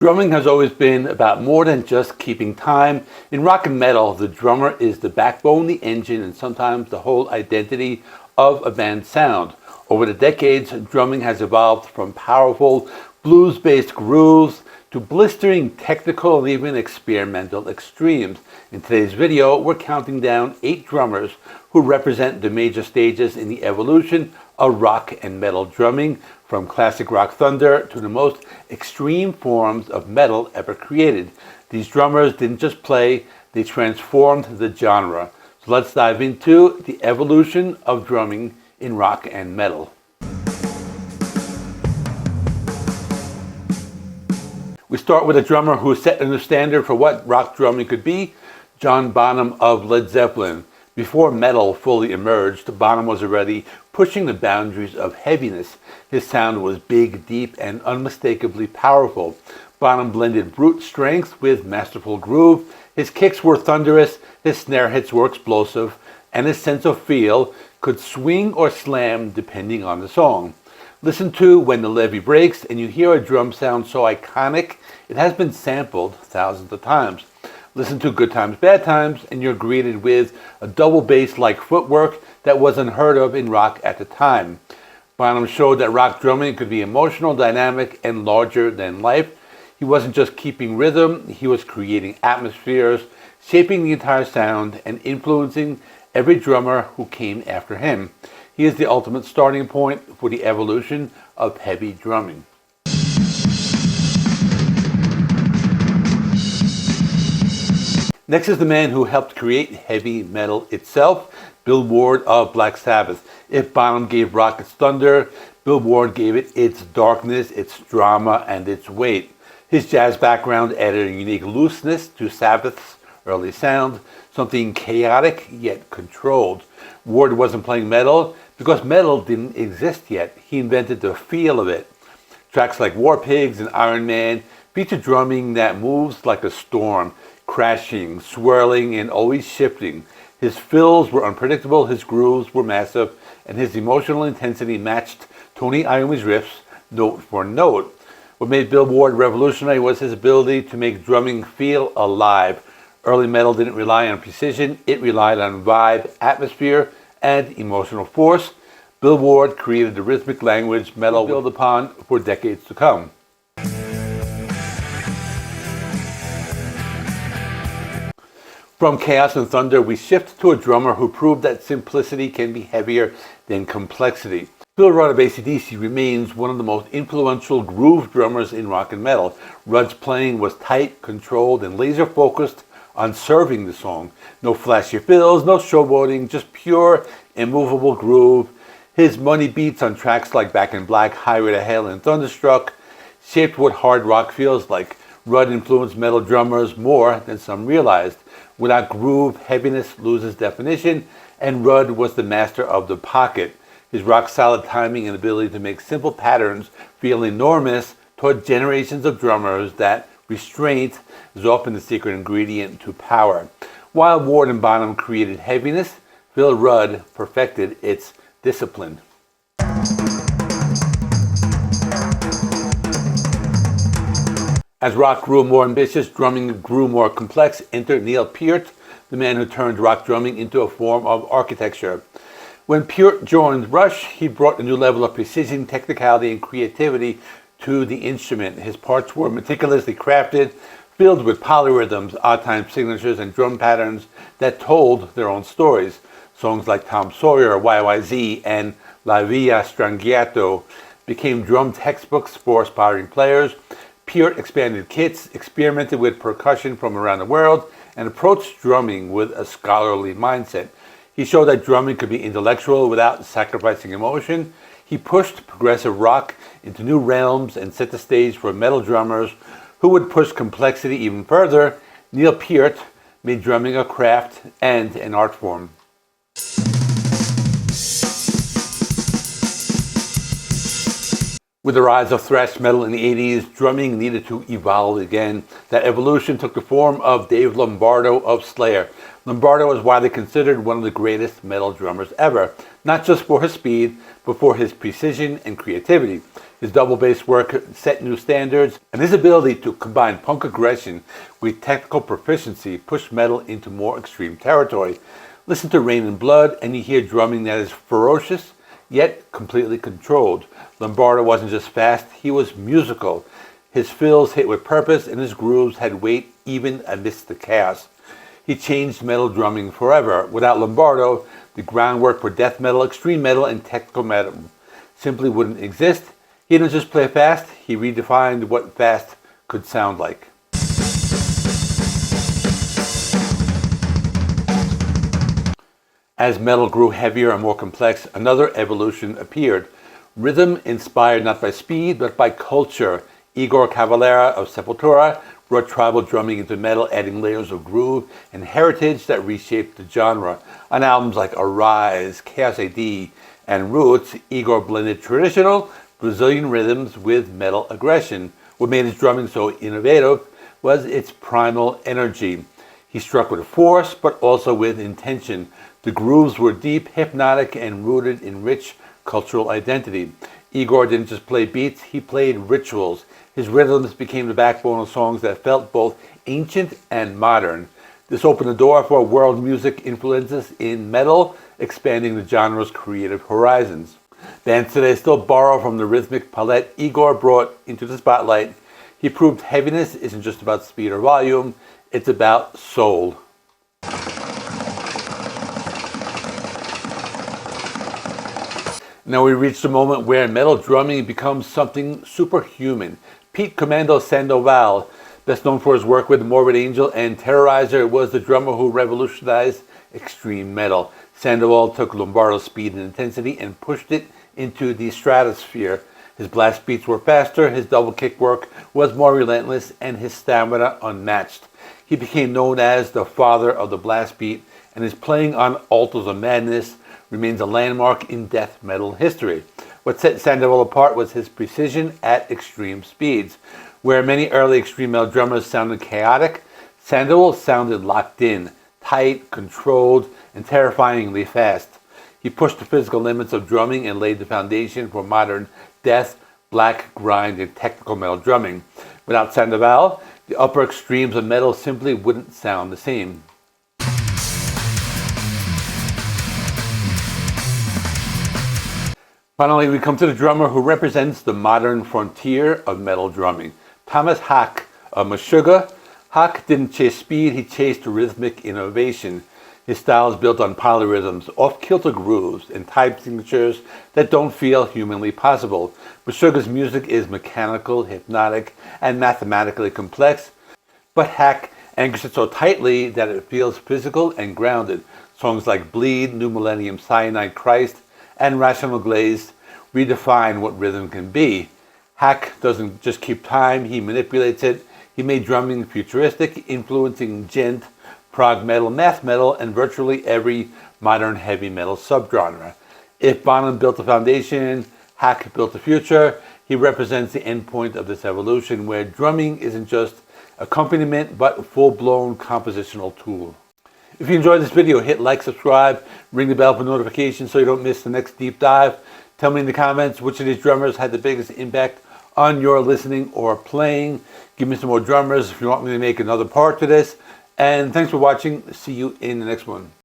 Drumming has always been about more than just keeping time. In rock and metal, the drummer is the backbone, the engine, and sometimes the whole identity of a band's sound. Over the decades, drumming has evolved from powerful blues-based grooves to blistering technical and even experimental extremes. In today's video, we're counting down 8 drummers who represent the major stages in the evolution of rock and metal drumming, from classic rock thunder to the most extreme forms of metal ever created. These drummers didn't just play, they transformed the genre. So let's dive into the evolution of drumming in rock and metal. We start with a drummer who set a new standard for what rock drumming could be, John Bonham of Led Zeppelin. Before metal fully emerged, Bonham was already pushing the boundaries of heaviness. His sound was big, deep, and unmistakably powerful. Bonham blended brute strength with masterful groove. His kicks were thunderous, his snare hits were explosive, and his sense of feel could swing or slam depending on the song. Listen to When the Levee Breaks, and you hear a drum sound so iconic it has been sampled thousands of times. Listen to Good Times, Bad Times, and you're greeted with a double bass-like footwork that was unheard of in rock at the time. Bonham showed that rock drumming could be emotional, dynamic, and larger than life. He wasn't just keeping rhythm, he was creating atmospheres, shaping the entire sound, and influencing every drummer who came after him. He is the ultimate starting point for the evolution of heavy drumming. Next is the man who helped create heavy metal itself, Bill Ward of Black Sabbath. If Bonham gave rock its thunder, Bill Ward gave it its darkness, its drama, and its weight. His jazz background added a unique looseness to Sabbath's early sound, something chaotic yet controlled. Ward wasn't playing metal because metal didn't exist yet. He invented the feel of it. Tracks like War Pigs and Iron Man feature drumming that moves like a storm, crashing, swirling, and always shifting. His fills were unpredictable, his grooves were massive, and his emotional intensity matched Tony Iommi's riffs note for note. What made Bill Ward revolutionary was his ability to make drumming feel alive. Early metal didn't rely on precision, it relied on vibe, atmosphere, and emotional force. Bill Ward created the rhythmic language metal will build upon for decades to come. From chaos and thunder, we shift to a drummer who proved that simplicity can be heavier than complexity. Phil Rudd of AC/DC remains one of the most influential groove drummers in rock and metal. Rudd's playing was tight, controlled, and laser-focused on serving the song. No flashy fills, no showboating, just pure, immovable groove. His money beats on tracks like Back in Black, Highway to Hell, and Thunderstruck shaped what hard rock feels like. Rudd influenced metal drummers more than some realized. Without groove, heaviness loses definition, and Rudd was the master of the pocket. His rock-solid timing and ability to make simple patterns feel enormous taught generations of drummers that restraint is often the secret ingredient to power. While Ward and Bonham created heaviness, Phil Rudd perfected its discipline. As rock grew more ambitious, drumming grew more complex. Enter Neil Peart, the man who turned rock drumming into a form of architecture. When Peart joined Rush, he brought a new level of precision, technicality, and creativity to the instrument. His parts were meticulously crafted, filled with polyrhythms, odd-time signatures, and drum patterns that told their own stories. Songs like Tom Sawyer, YYZ, and La Via Strangiato became drum textbooks for aspiring players. Peart expanded kits, experimented with percussion from around the world, and approached drumming with a scholarly mindset. He showed that drumming could be intellectual without sacrificing emotion. He pushed progressive rock into new realms and set the stage for metal drummers who would push complexity even further. Neil Peart made drumming a craft and an art form. With the rise of thrash metal in the 80s, drumming needed to evolve again. That evolution took the form of Dave Lombardo of Slayer. Lombardo is widely considered one of the greatest metal drummers ever, not just for his speed, but for his precision and creativity. His double bass work set new standards, and his ability to combine punk aggression with technical proficiency pushed metal into more extreme territory. Listen to Rain and Blood, and you hear drumming that is ferocious, yet completely controlled. Lombardo wasn't just fast, he was musical. His fills hit with purpose, and his grooves had weight even amidst the chaos. He changed metal drumming forever. Without Lombardo, the groundwork for death metal, extreme metal, and technical metal simply wouldn't exist. He didn't just play fast, he redefined what fast could sound like. As metal grew heavier and more complex, another evolution appeared. Rhythm inspired not by speed, but by culture. Igor Cavalera of Sepultura brought tribal drumming into metal, adding layers of groove and heritage that reshaped the genre. On albums like Arise, Chaos AD, and Roots, Igor blended traditional Brazilian rhythms with metal aggression. What made his drumming so innovative was its primal energy. He struck with force, but also with intention. The grooves were deep, hypnotic, and rooted in rich cultural identity. Igor didn't just play beats, he played rituals. His rhythms became the backbone of songs that felt both ancient and modern. This opened the door for world music influences in metal, expanding the genre's creative horizons. Bands today still borrow from the rhythmic palette Igor brought into the spotlight. He proved heaviness isn't just about speed or volume, it's about soul. Now we reached the moment where metal drumming becomes something superhuman. Peart Commando Sandoval, best known for his work with Morbid Angel and Terrorizer, was the drummer who revolutionized extreme metal. Sandoval took Lombardo's speed and intensity and pushed it into the stratosphere. His blast beats were faster, his double kick work was more relentless, and his stamina unmatched. He became known as the father of the blast beat, and his playing on Altars of Madness remains a landmark in death metal history. What set Sandoval apart was his precision at extreme speeds. Where many early extreme metal drummers sounded chaotic, Sandoval sounded locked in, tight, controlled, and terrifyingly fast. He pushed the physical limits of drumming and laid the foundation for modern death, black grind, and technical metal drumming. Without Sandoval, the upper extremes of metal simply wouldn't sound the same. Finally, we come to the drummer who represents the modern frontier of metal drumming, Tomas Haake of Meshuggah. Haake didn't chase speed, he chased rhythmic innovation. His style is built on polyrhythms, off-kilter grooves, and type signatures that don't feel humanly possible. Meshuggah's music is mechanical, hypnotic, and mathematically complex, but Haake anchors it so tightly that it feels physical and grounded. Songs like Bleed, New Millennium, Cyanide Christ, and Rational Glaze redefine what rhythm can be. Haake doesn't just keep time, he manipulates it. He made drumming futuristic, influencing djent, prog metal, math metal, and virtually every modern heavy metal subgenre. If Bonham built the foundation, Haake built the future. He represents the endpoint of this evolution where drumming isn't just accompaniment, but a full-blown compositional tool. If you enjoyed this video, hit like, subscribe, ring the bell for notifications so you don't miss the next deep dive. Tell me in the comments which of these drummers had the biggest impact on your listening or playing. Give me some more drummers if you want me to make another part to this. And thanks for watching. See you in the next one.